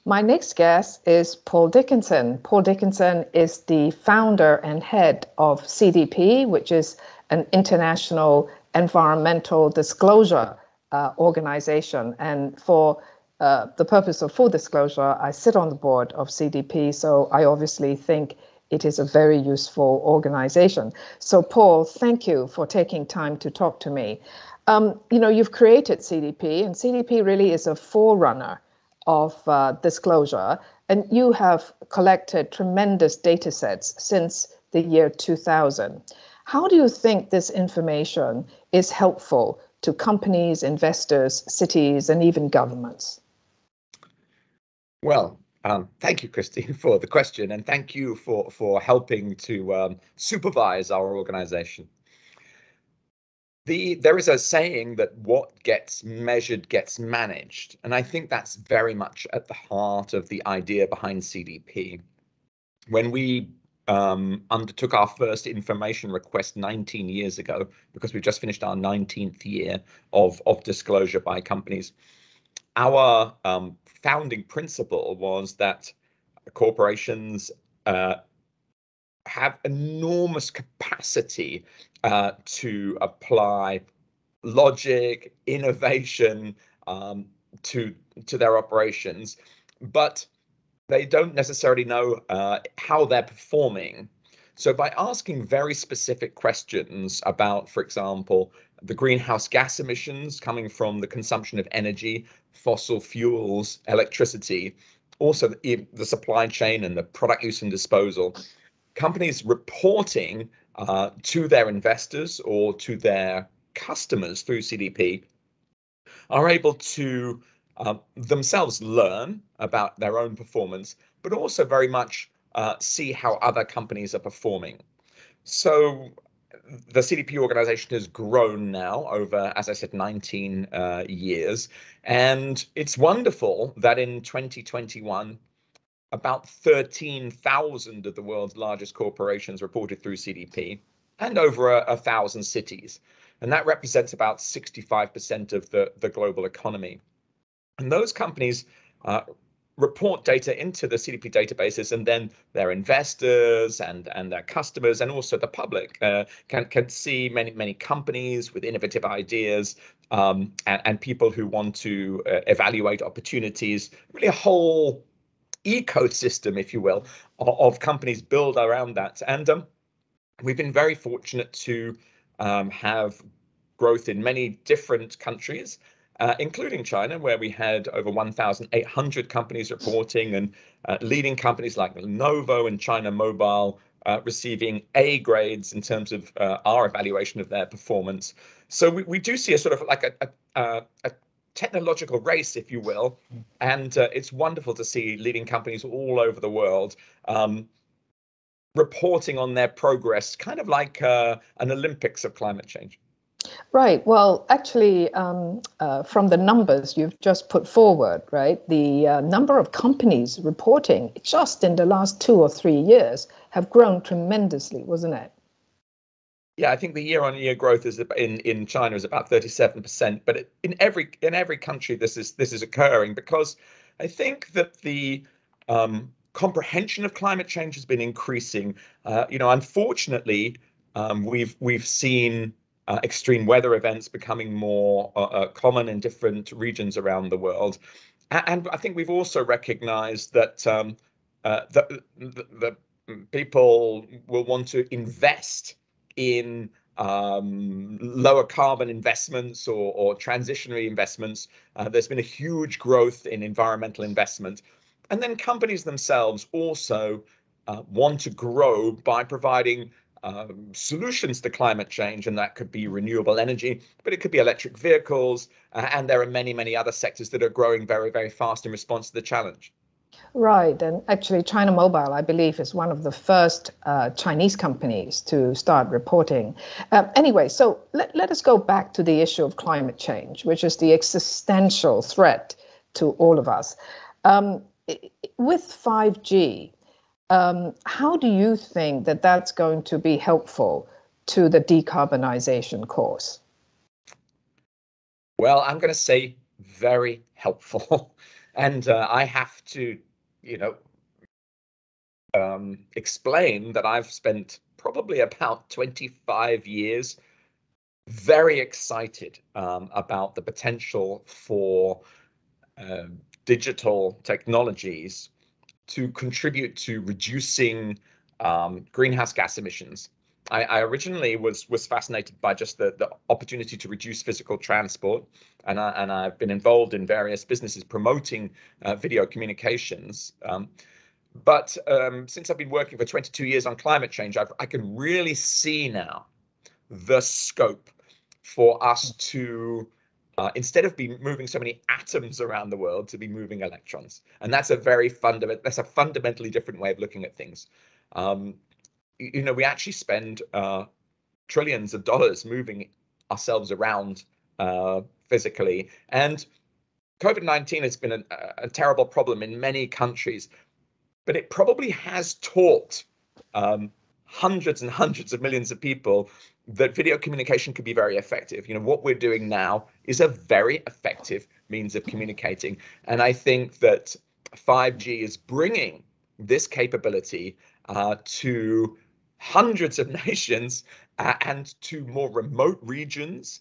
My next guest is Paul Dickinson. Paul Dickinson is the founder and head of CDP, which is an international environmental disclosure organization. And for the purpose of full disclosure, I sit on the board of CDP, so I obviously think it is a very useful organization. So Paul, thank you for taking time to talk to me. You've created CDP, and CDP really is a forerunner of disclosure, and you have collected tremendous data sets since the year 2000. How do you think this information is helpful to companies, investors, cities, and even governments? Well, thank you, Christine, for the question, and thank you for helping to supervise our organization. There is a saying that what gets measured gets managed, and I think that's very much at the heart of the idea behind CDP. When we undertook our first information request 19 years ago, because we just finished our 19th year of disclosure by companies, our founding principle was that corporations have enormous capacity to apply logic, innovation to their operations, but they don't necessarily know how they're performing. So by asking very specific questions about, for example, the greenhouse gas emissions coming from the consumption of energy, fossil fuels, electricity, also the supply chain and the product use and disposal, companies reporting to their investors or to their customers through CDP are able to themselves learn about their own performance, but also very much see how other companies are performing. So the CDP organization has grown now over, as I said, 19 years. And it's wonderful that in 2021, about 13,000 of the world's largest corporations reported through CDP, and over 1,000 cities. And that represents about 65% of the global economy. And those companies report data into the CDP databases, and then their investors and their customers and also the public can see many companies with innovative ideas and people who want to evaluate opportunities, really a whole ecosystem, if you will, of companies build around that. And we've been very fortunate to have growth in many different countries, including China, where we had over 1,800 companies reporting, and leading companies like Lenovo and China Mobile receiving A grades in terms of our evaluation of their performance. So we do see a sort of like a technological race, if you will, and it's wonderful to see leading companies all over the world reporting on their progress, kind of like an Olympics of climate change. Right. Well, actually, from the numbers you've just put forward, right, the number of companies reporting just in the last 2 or 3 years have grown tremendously, wasn't it? Yeah, I think the year-on-year growth is in China is about 37%, but in every country this is occurring, because I think that the comprehension of climate change has been increasing. Unfortunately, we've seen extreme weather events becoming more common in different regions around the world, and I think we've also recognized that the people will want to invest in lower carbon investments or transitionary investments. There's been a huge growth in environmental investment. And then companies themselves also want to grow by providing solutions to climate change, and that could be renewable energy, but it could be electric vehicles, and there are many other sectors that are growing very fast in response to the challenge. Right. And actually, China Mobile, I believe, is one of the first Chinese companies to start reporting. Anyway, so let us go back to the issue of climate change, which is the existential threat to all of us. With 5G, how do you think that that's going to be helpful to the decarbonization course? Well, I'm going to say very helpful. And I have to, you know, explain that I've spent probably about 25 years very excited about the potential for digital technologies to contribute to reducing greenhouse gas emissions. I originally was fascinated by just the opportunity to reduce physical transport, and I've been involved in various businesses promoting video communications. But since I've been working for 22 years on climate change, I can really see now the scope for us to instead of be moving so many atoms around the world, to be moving electrons. And that's a fundamentally different way of looking at things. We actually spend trillions of dollars moving ourselves around physically. And COVID-19 has been a terrible problem in many countries, but it probably has taught hundreds and hundreds of millions of people that video communication can be very effective. What we're doing now is a very effective means of communicating. And I think that 5G is bringing this capability to hundreds of nations and to more remote regions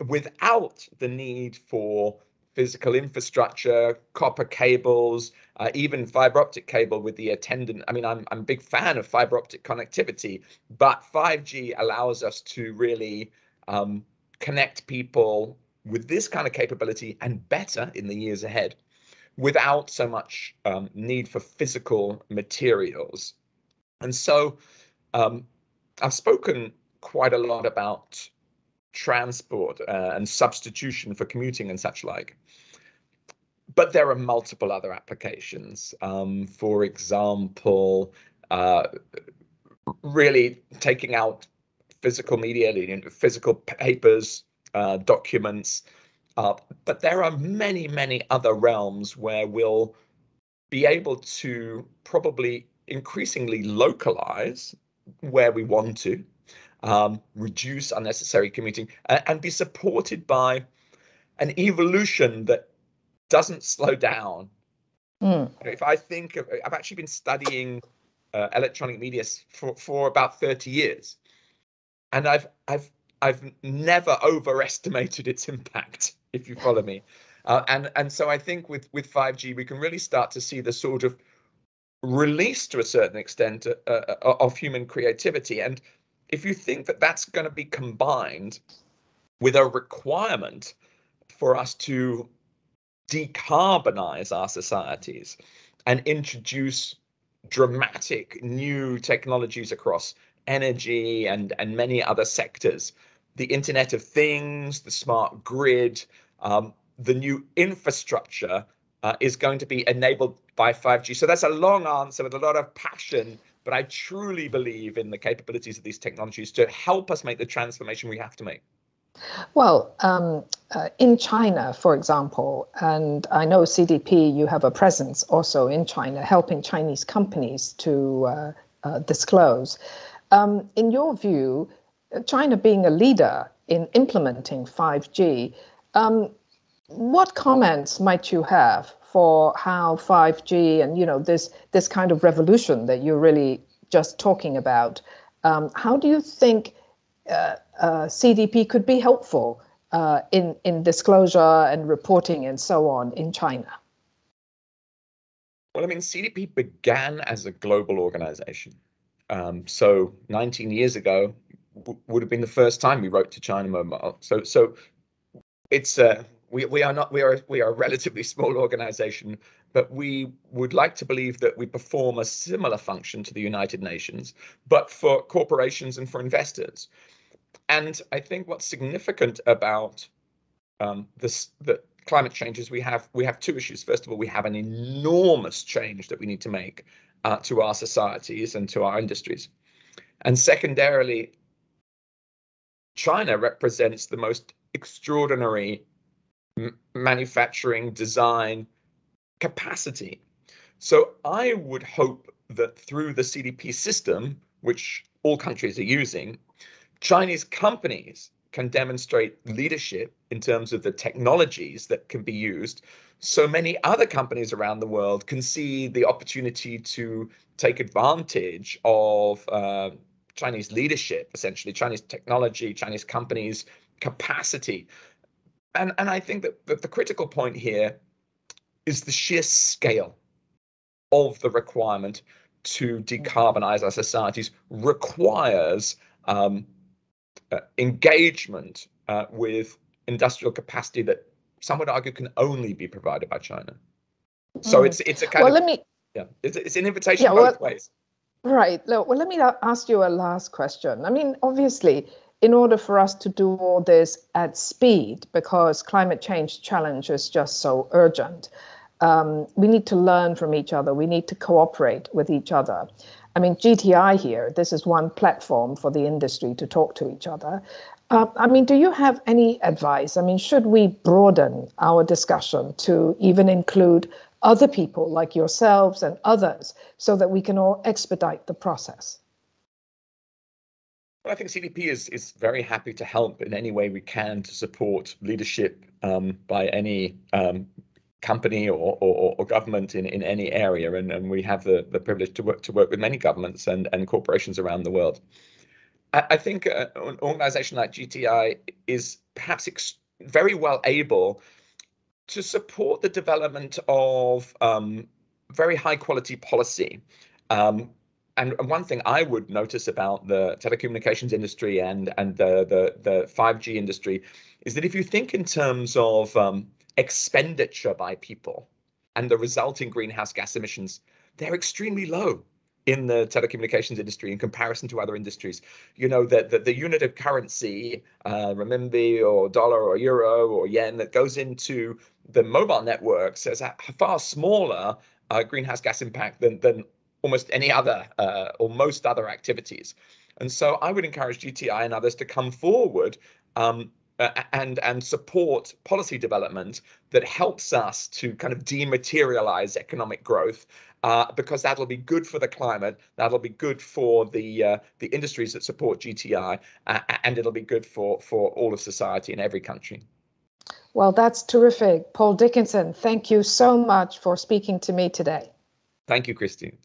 without the need for physical infrastructure, copper cables, even fiber optic cable with the attendant. I mean, I'm a big fan of fiber optic connectivity, but 5G allows us to really connect people with this kind of capability and better in the years ahead without so much need for physical materials. And so I've spoken quite a lot about transport and substitution for commuting and such like. But there are multiple other applications. For example, really taking out physical media, physical papers, documents. But there are many, many other realms where we'll be able to probably increasingly localize where we want to, reduce unnecessary commuting, and be supported by an evolution that doesn't slow down. If I think I've actually been studying electronic media for about 30 years, and I've never overestimated its impact, if you follow me. And so I think with 5G we can really start to see the sort of release to a certain extent of human creativity. And if you think that that's going to be combined with a requirement for us to decarbonize our societies and introduce dramatic new technologies across energy and many other sectors, the Internet of Things, the smart grid, the new infrastructure is going to be enabled by 5G. So that's a long answer with a lot of passion, but I truly believe in the capabilities of these technologies to help us make the transformation we have to make. Well, in China, for example, and I know CDP, you have a presence also in China, helping Chinese companies to disclose. In your view, China being a leader in implementing 5G, what comments might you have for how 5G and this kind of revolution that you're really just talking about? How do you think CDP could be helpful in disclosure and reporting and so on in China? Well, I mean, CDP began as a global organization. So 19 years ago would have been the first time we wrote to China Mobile. So it's we are a relatively small organization, but we would like to believe that we perform a similar function to the United Nations, but for corporations and for investors. And I think what's significant about the climate change is we have two issues. First of all, we have an enormous change that we need to make to our societies and to our industries. And secondarily, China represents the most extraordinary manufacturing design capacity. So I would hope that through the CDP system, which all countries are using, Chinese companies can demonstrate leadership in terms of the technologies that can be used, so many other companies around the world can see the opportunity to take advantage of Chinese leadership, essentially Chinese technology, Chinese companies' capacity. And I think that the critical point here is the sheer scale of the requirement to decarbonize our societies requires engagement with industrial capacity that some would argue can only be provided by China. So it's a kind of it's an invitation both ways. Right. Well, let me ask you a last question. I mean, obviously, in order for us to do all this at speed, because climate change challenge is just so urgent, we need to learn from each other. We need to cooperate with each other. I mean, GTI here, this is one platform for the industry to talk to each other. I mean, do you have any advice? I mean, should we broaden our discussion to even include other people like yourselves and others so that we can all expedite the process? Well, I think CDP is very happy to help in any way we can to support leadership by any company or government in any area, and we have the privilege to work with many governments and corporations around the world. I think an organization like GTI is perhaps very well able to support the development of very high quality policy. And one thing I would notice about the telecommunications industry and the 5G industry is that if you think in terms of expenditure by people and the resulting greenhouse gas emissions, they're extremely low in the telecommunications industry in comparison to other industries. You know, that the unit of currency, renminbi or dollar or euro or yen, that goes into the mobile networks has a far smaller greenhouse gas impact than almost any other or most other activities. And so I would encourage GTI and others to come forward and support policy development that helps us to kind of dematerialize economic growth, because that'll be good for the climate, that'll be good for the industries that support GTI, and it'll be good for all of society in every country. Well, that's terrific. Paul Dickinson, thank you so much for speaking to me today. Thank you, Christine.